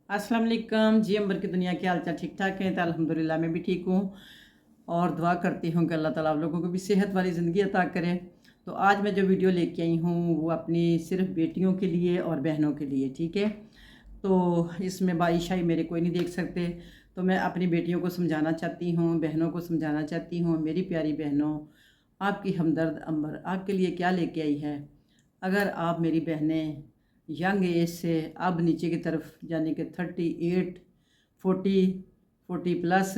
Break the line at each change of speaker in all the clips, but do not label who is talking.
अस्सलाम वालेकुम जी। अंबर की दुनिया के हाल चाल ठीक ठाक हैं तो अल्हम्दुलिल्लाह मैं भी ठीक हूँ और दुआ करती हूँ कि अल्लाह ताला आप लोगों को भी सेहत वाली ज़िंदगी अता करे। तो आज मैं जो वीडियो लेके आई हूँ वो अपनी सिर्फ बेटियों के लिए और बहनों के लिए, ठीक है। तो इसमें बाई शाई मेरे कोई नहीं देख सकते। तो मैं अपनी बेटियों को समझाना चाहती हूँ, बहनों को समझाना चाहती हूँ। मेरी प्यारी बहनों, आपकी हमदर्द अंबर आपके लिए क्या लेके आई है। अगर आप मेरी बहनें यंग एज से अब नीचे की तरफ यानी कि 38, 40 प्लस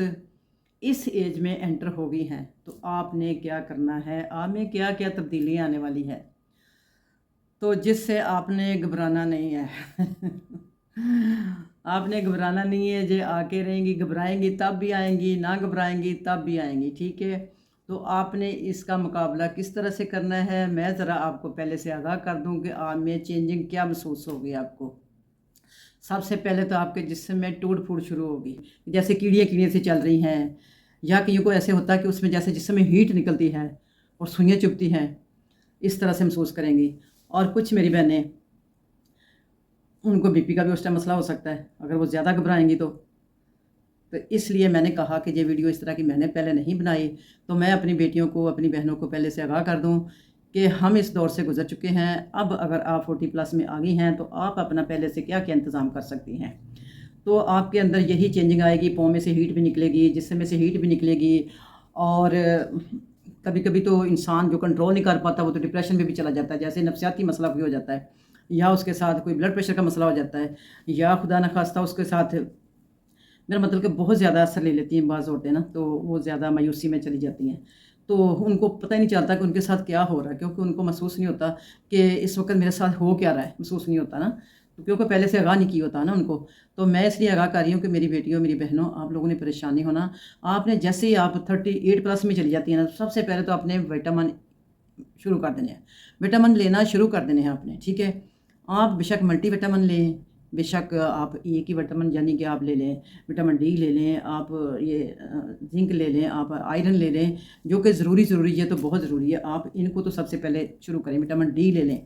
इस एज में एंटर हो गई हैं तो आपने क्या करना है, आप में क्या क्या तब्दीलियाँ आने वाली है, तो जिससे आपने घबराना नहीं है। आपने घबराना नहीं है। जो आके रहेंगी, घबराएंगी तब भी आएंगी, ना घबराएंगी तब भी आएंगी, ठीक है। तो आपने इसका मुकाबला किस तरह से करना है, मैं ज़रा आपको पहले से आगाह कर दूं कि आप में चेंजिंग क्या महसूस होगी आपको। सबसे पहले तो आपके जिस्म में टूट फूट शुरू होगी, जैसे कीड़ियाँ कीड़ियाँ से चल रही हैं, या कईयों को ऐसे होता है कि उसमें जैसे जिस्म में हीट निकलती है और सुइयाँ चुभती हैं, इस तरह से महसूस करेंगी। और कुछ मेरी बहनें, उनको बीपी का भी उस टाइम मसला हो सकता है अगर वो ज़्यादा घबराएंगी तो इसलिए मैंने कहा कि ये वीडियो इस तरह की मैंने पहले नहीं बनाई। तो मैं अपनी बेटियों को, अपनी बहनों को पहले से आगाह कर दूं कि हम इस दौर से गुजर चुके हैं। अब अगर आप 40 प्लस में आ गई हैं तो आप अपना पहले से क्या क्या इंतज़ाम कर सकती हैं। तो आपके अंदर यही चेंजिंग आएगी, पाँव में से हीट भी निकलेगी, जिस्म में से हीट भी निकलेगी। और कभी कभी तो इंसान जो कंट्रोल नहीं कर पाता वो तो डिप्रेशन में भी चला जाता है, जैसे नफसियाती मसला भी हो जाता है, या उसके साथ कोई ब्लड प्रेशर का मसला हो जाता है, या खुदा न खास्ता उसके साथ, मेरा मतलब कि बहुत ज़्यादा असर ले लेती हैं बाज़ औरतें ना, तो वो ज़्यादा मायूसी में चली जाती हैं। तो उनको पता ही नहीं चलता कि उनके साथ क्या हो रहा है, क्योंकि उनको महसूस नहीं होता कि इस वक्त मेरे साथ हो क्या रहा है, महसूस नहीं होता ना, तो क्योंकि पहले से आगाह नहीं किया होता ना उनको। तो मैं इसलिए आगाह कर रही हूँ कि मेरी बेटियों, मेरी बहनों, आप लोगों ने परेशानी होना। आपने जैसे ही आप 38 प्लस में चली जाती हैं ना, सबसे पहले तो आपने विटामिन शुरू कर देने हैं, विटामिन लेना शुरू कर देने हैं आपने, ठीक है। आप बेशक मल्टी विटामिन लें, बेशक आप एक ही विटामिन यानी कि आप ले लें, विटामिन डी ले लें, आप ये जिंक ले लें, आप आयरन ले लें, जो कि ज़रूरी है, तो बहुत ज़रूरी है। आप इनको तो सबसे पहले शुरू करें, विटामिन डी ले लें।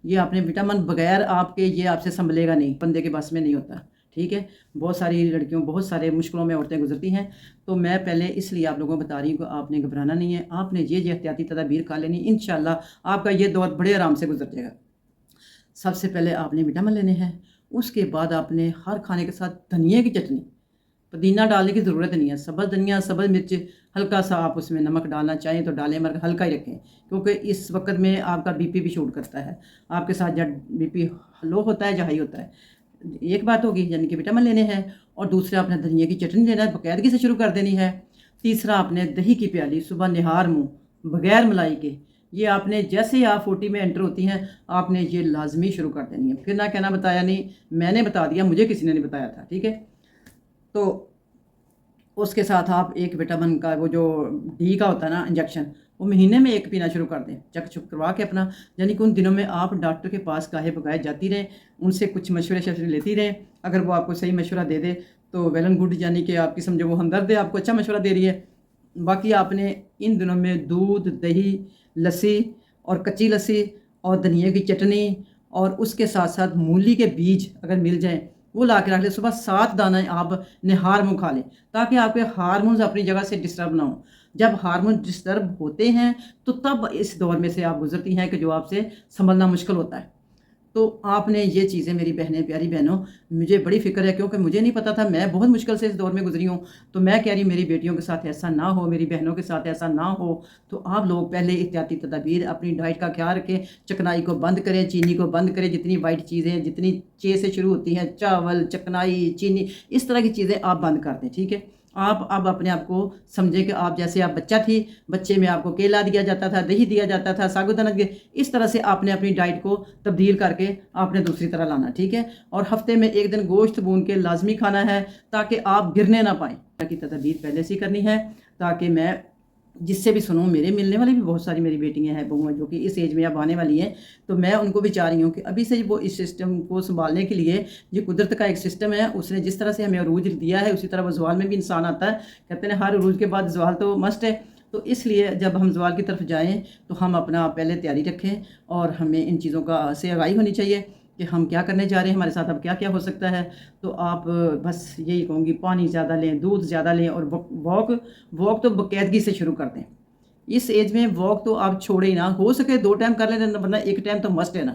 ये आपने विटामिन बगैर आपके ये आपसे संभलेगा नहीं, बंदे के बस में नहीं होता, ठीक है। बहुत सारी लड़कियों, बहुत सारे मुश्किलों में औरतें गुजरती हैं। तो मैं पहले इसलिए आप लोगों को बता रही हूँ कि आपने घबराना नहीं है, आपने ये एहतियाती तदाबीर कर लेनी, इंशाल्लाह आपका ये दौर बड़े आराम से गुजर जाएगा। सबसे पहले आपने विटामिन लेने हैं, उसके बाद आपने हर खाने के साथ धनिया की चटनी, पुदीना डालने की ज़रूरत नहीं है, सब्ज़ धनिया, सब्ज़ मिर्च, हल्का सा आप उसमें नमक डालना चाहें तो डालें, मगर हल्का ही रखें, क्योंकि इस वक्त में आपका बीपी भी शूट करता है आपके साथ, जब बीपी लो होता है या हाई होता है। एक बात होगी, यानी कि विटामिन लेने हैं, और दूसरा आपने धनिया की चटनी लेना है, बाकायदगी से शुरू कर देनी है। तीसरा आपने दही की प्याली सुबह निहार मुँह बग़ैर मलाई के, ये आपने जैसे ही आप 40 में एंटर होती हैं आपने ये लाजमी शुरू कर देनी है। फिर ना कहना बताया नहीं, मैंने बता दिया, मुझे किसी ने नहीं बताया था, ठीक है। तो उसके साथ आप एक विटामिन का वो जो डी का होता है ना इंजेक्शन, वो महीने में एक पीना शुरू कर दें, चेक चुक करवा के अपना। यानी कि उन दिनों में आप डॉक्टर के पास काहे बगाए जाती रहें, उनसे कुछ मशवरे लेती रहें। अगर वो आपको सही मशवरा दे दे तो वेल एंड गुड, यानी कि आपकी समझो वो हमदर्द है, आपको अच्छा मशवरा दे रही है। बाकी आपने इन दिनों में दूध, दही, लस्सी और कच्ची लस्सी और धनिया की चटनी, और उसके साथ साथ मूली के बीज अगर मिल जाएं वो ला के रख लें। सुबह 7 दाना आप निहार मुँह खा लें, ताकि आपके हार्मोन्स अपनी जगह से डिस्टर्ब ना हो। जब हार्मोन डिस्टर्ब होते हैं तो तब इस दौर में से आप गुजरती हैं कि जो आपसे संभलना मुश्किल होता है। तो आपने ये चीज़ें, मेरी बहनें, प्यारी बहनों, मुझे बड़ी फ़िक्र है, क्योंकि मुझे नहीं पता था, मैं बहुत मुश्किल से इस दौर में गुजरी हूँ। तो मैं कह रही मेरी बेटियों के साथ ऐसा ना हो, मेरी बहनों के साथ ऐसा ना हो। तो आप लोग पहले एहतियाती तदाबीर, अपनी डाइट का ख्याल रखें, चकनाई को बंद करें, चीनी को बंद करें। जितनी वाइट चीज़ें, जितनी चे से शुरू होती हैं, चावल, चकनाई, चीनी, इस तरह की चीज़ें आप बंद कर दें, ठीक है। आप अब अपने आप को समझे कि आप जैसे आप बच्चा थी, बच्चे में आपको केला दिया जाता था, दही दिया जाता था, साबूदाना दिया, इस तरह से आपने अपनी डाइट को तब्दील करके आपने दूसरी तरह लाना, ठीक है। और हफ्ते में एक दिन गोश्त भून के लाजमी खाना है, ताकि आप गिरने ना पाएँ। की तदबीर पहले से करनी है, ताकि मैं जिससे भी सुनूं, मेरे मिलने वाली भी बहुत सारी मेरी बेटियां हैं, बहुएं, जो कि इस एज में अब आने वाली हैं। तो मैं उनको भी चाह रही हूँ कि अभी से वो इस सिस्टम को संभालने के लिए, ये कुदरत का एक सिस्टम है, उसने जिस तरह से हमें अरूज दिया है उसी तरह वो ज़वाल में भी इंसान आता है। कहते हैं हर अरूज के बाद ज़वाल तो मस्ट है। तो इसलिए जब हम ज़वाल की तरफ जाएँ तो हम अपना पहले तैयारी रखें, और हमें इन चीज़ों का से आगाही होनी चाहिए کہ ہم کیا کرنے جا رہے ہیں، ہمارے ساتھ اب کیا کیا ہو سکتا ہے۔ تو آپ بس یہی کہوں گی، پانی زیادہ لیں، دودھ زیادہ لیں، اور واک تو باقاعدگی سے شروع کر دیں۔ اس ایج میں واک تو آپ چھوڑے ہی نہ، ہو سکے 2 ٹائم کر لیں، ورنہ 1 ٹائم تو مسٹ ہے نا۔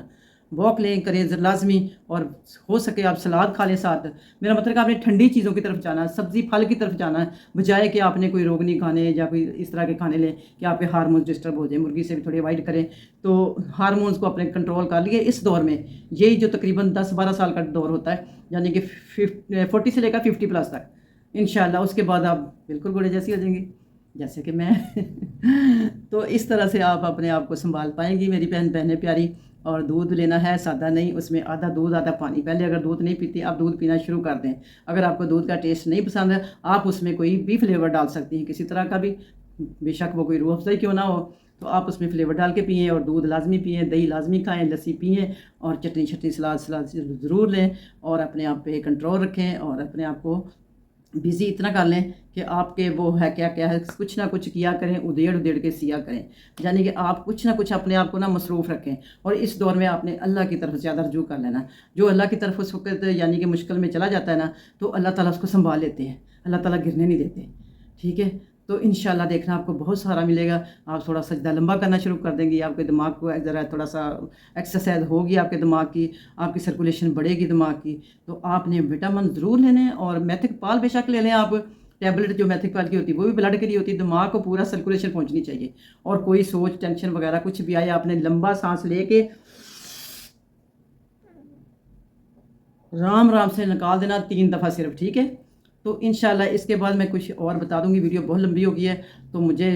واک لیں، کریں لازمی، اور ہو سکے آپ سلاد کھا لیں ساتھ۔ میرا مطلب کہ آپ نے ٹھنڈی چیزوں کی طرف جانا ہے، سبزی پھل کی طرف جانا ہے، بجائے کہ آپ نے کوئی روغنی کھانے یا کوئی اس طرح کے کھانے لیں کہ آپ کے ہارمونز ڈسٹرب ہو جائیں۔ مرغی سے بھی تھوڑی اوائڈ کریں، تو ہارمونز کو اپنے کنٹرول کر لیے اس دور میں۔ یہی جو تقریباً 10-12 سال کا دور ہوتا ہے، یعنی کہ 40 سے لے کر 50 پلس تک، انشاءاللہ اس کے بعد آپ بالکل گھوڑے جیسی ہو جائیں گی، جیسے کہ میں۔ تو اس طرح سے آپ اپنے آپ کو سنبھال پائیں گی میری بہنیں پیاری۔ اور دودھ لینا ہے سادہ نہیں، اس میں آدھا دودھ آدھا پانی۔ پہلے اگر دودھ نہیں پیتی، آپ دودھ پینا شروع کر دیں۔ اگر آپ کو دودھ کا ٹیسٹ نہیں پسند ہے، آپ اس میں کوئی بھی فلیور ڈال سکتی ہیں، کسی طرح کا بھی، بے شک وہ کوئی روح افزائی کیوں نہ ہو، تو آپ اس میں فلیور ڈال کے پئیں، اور دودھ لازمی پئیں، دہی لازمی کھائیں، لسی پئیں، اور چٹنی سلاد ضرور لیں، اور اپنے آپ پہ کنٹرول رکھیں، اور اپنے آپ کو بزی اتنا کر لیں کہ آپ کے وہ ہے کیا ہے، کچھ نہ کچھ کیا کریں، ادھیڑ کے سیا کریں، یعنی کہ آپ کچھ نہ کچھ اپنے آپ کو مصروف رکھیں۔ اور اس دور میں آپ نے اللہ کی طرف زیادہ رجوع کر لینا۔ جو اللہ کی طرف اس وقت یعنی کہ مشکل میں چلا جاتا ہے نا، تو اللہ تعالیٰ اس کو سنبھال لیتے ہیں، اللہ تعالیٰ گرنے نہیں دیتے، ٹھیک ہے۔ تو انشاءاللہ دیکھنا آپ کو بہت سارا ملے گا۔ آپ تھوڑا سجدہ لمبا کرنا شروع کر دیں گی، آپ کے دماغ کو ذرا تھوڑا سا ایکسرسائز ہوگی، آپ کے دماغ کی، آپ کی سرکولیشن بڑھے گی دماغ کی۔ تو آپ نے وٹامن ضرور لینے ہیں، اور میتھک پال بے شک لے لیں آپ۔ ٹیبلٹ جو میتھک پال کی ہوتی ہے وہ بھی بلڈ کے لیے ہوتی ہے، دماغ کو پورا سرکولیشن پہنچنی چاہیے۔ اور کوئی سوچ ٹینشن وغیرہ کچھ بھی آئے، آپ نے لمبا سانس لے کے رام سے نکال دینا 3 دفعہ صرف، ٹھیک ہے۔ تو انشاءاللہ اس کے بعد میں کچھ اور بتا دوں گی، ویڈیو بہت لمبی ہو گئی ہے، تو مجھے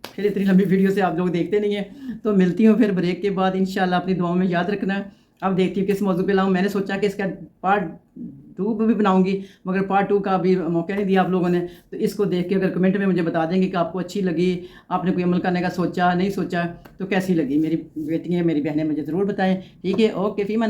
پھر اتنی لمبی ویڈیو سے آپ لوگ دیکھتے نہیں ہیں۔ تو ملتی ہوں پھر بریک کے بعد، انشاءاللہ اپنی دعاؤں میں یاد رکھنا۔ اب دیکھتی ہوں کس موضوع پہ لاؤں۔ میں نے سوچا کہ اس کا پارٹ 2 بھی بناؤں گی، مگر پارٹ 2 کا بھی موقع نہیں دیا آپ لوگوں نے۔ تو اس کو دیکھ کے اگر کمنٹ میں مجھے بتا دیں گے کہ آپ کو اچھی لگی، آپ نے کوئی عمل کرنے کا سوچا نہیں سوچا، تو کیسی لگی میری بیٹیاں، میری بہنیں، مجھے ضرور بتائیں، ٹھیک ہے۔ اوکے فی من۔